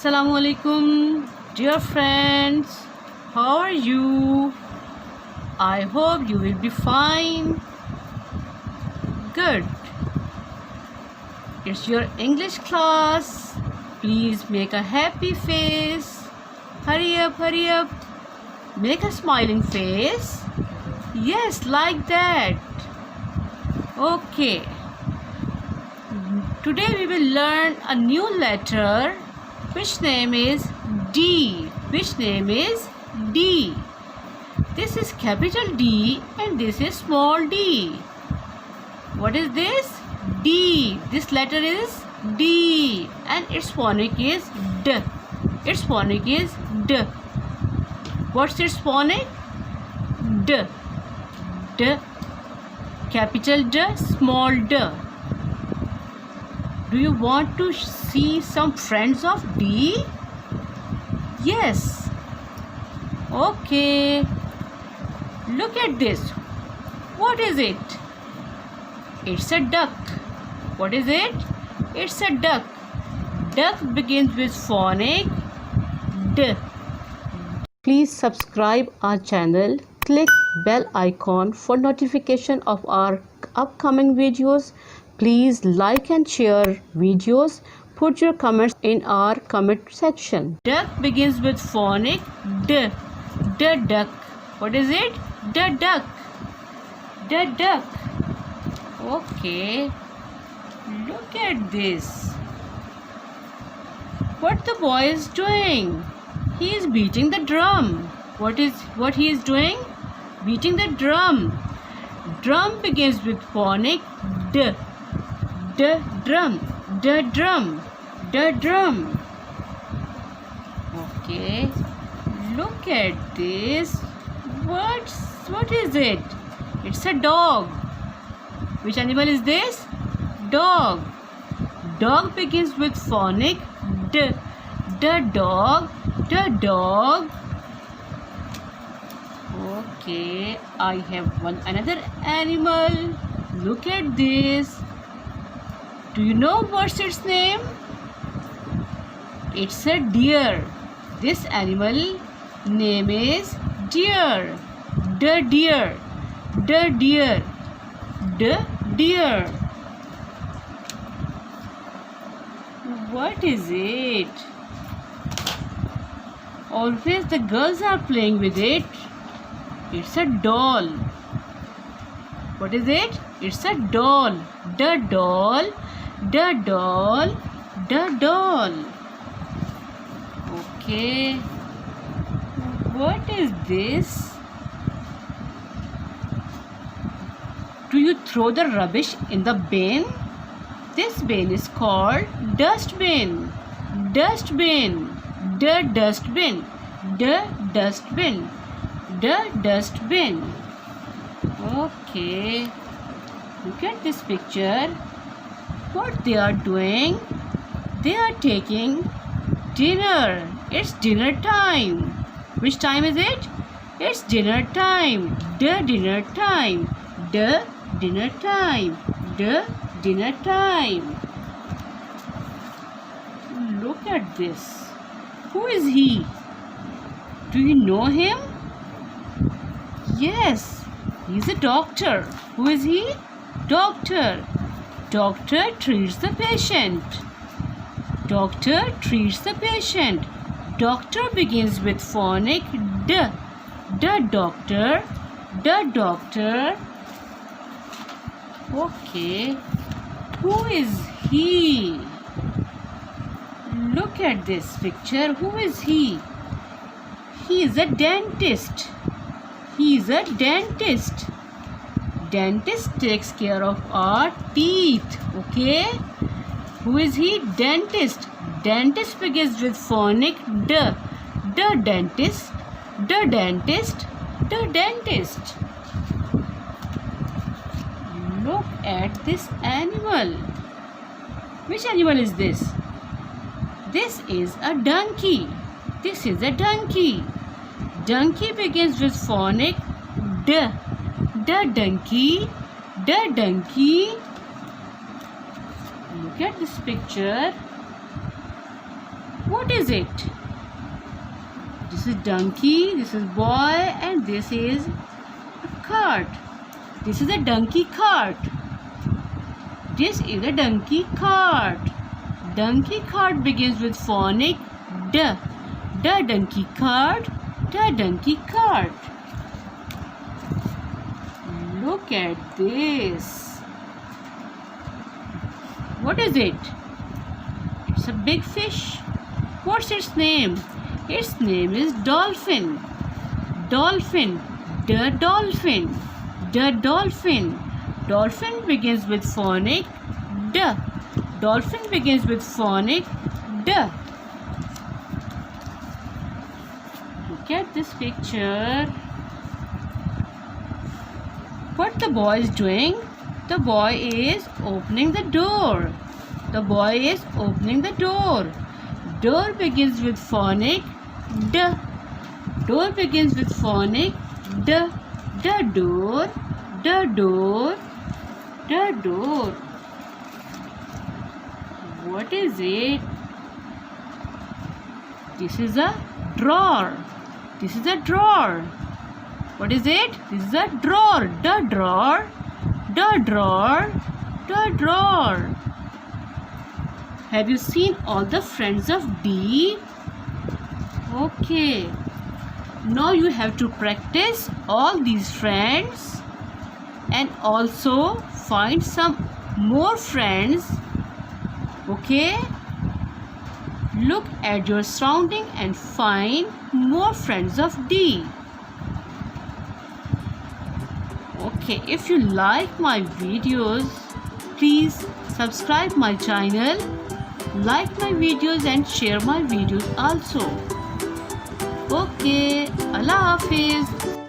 Assalamu alaikum, dear friends. How are you? I hope you will be fine. Good. It's your English class. Please make a happy face. Hurry up, hurry up. Make a smiling face. Yes, like that. Okay. Today we will learn a new letter which name is D. Which name is D. This is capital D and this is small d. What is this? D. This letter is D and its phonic is D. Its phonic is D. What's its phonic? D. D. Capital D, small d. Do you want to see some friends of D? Yes. Okay. Look at this. What is it? It's a duck. What is it? It's a duck. Duck begins with phonic D. Please subscribe our channel. Click bell icon for notification of our upcoming videos. Please like and share videos. Put your comments in our comment section. Duck begins with phonic D. D duck. What is it? D duck. D duck. Okay. Look at this. What the boy is doing? He is beating the drum. What he is doing? Beating the drum. Drum begins with phonic D. D drum. D drum. D drum. Okay. Look at this. What is it? It's a dog. Which animal is this? Dog. Dog begins with phonic D. D dog. D dog. Okay, I have another animal. Look at this. Do you know what's its name? It's a deer. This animal name is deer. D deer. D deer. D deer. What is it? Always the girls are playing with it. It's a doll. What is it? It's a doll. D doll. D doll. D doll. Okay. What is this? Do you throw the rubbish in the bin? This bin is called dustbin. Dustbin. D dustbin. D dustbin. D dustbin. Okay. Look at this picture. What they are doing? They are taking dinner. It's dinner time. Which time is it? It's dinner time. D dinner time. D dinner time. D dinner time. Look at this. Who is he? Do you know him? Yes, he's a doctor. Who is he? Doctor. Doctor treats the patient. Doctor treats the patient. Doctor begins with phonic D. D doctor. D doctor. Okay. Who is he? Look at this picture. Who is he? He is a dentist. He is a dentist. Dentist takes care of our teeth. Okay? Who is he? Dentist. Dentist begins with phonic D. D dentist. D dentist. D dentist. Look at this animal. Which animal is this? This is a donkey. This is a donkey. Donkey begins with phonic D. D donkey. D donkey. Look at this picture. What is it? This is donkey, this is boy, and this is a cart. This is a donkey cart. This is a donkey cart. Donkey cart begins with phonic D. The donkey cart, the donkey cart. Look at this. What is it? It's a big fish. What's its name? Its name is dolphin. Dolphin. The dolphin. The dolphin. Dolphin begins with phonic D. Dolphin begins with phonic D. Look at this picture. What the boy is doing? The boy is opening the door. The boy is opening the door. Door begins with phonic D. Door begins with phonic D. The door. The door. The door. What is it? This is a drawer. This is a drawer. What is it? This is a drawer. The drawer. The drawer. The drawer. Have you seen all the friends of D? Okay. Now you have to practice all these friends and also find some more friends. Okay? Look at your surrounding and find more friends of D. Okay, if you like my videos, please subscribe my channel, like my videos and share my videos also. Okay, Allah Hafiz.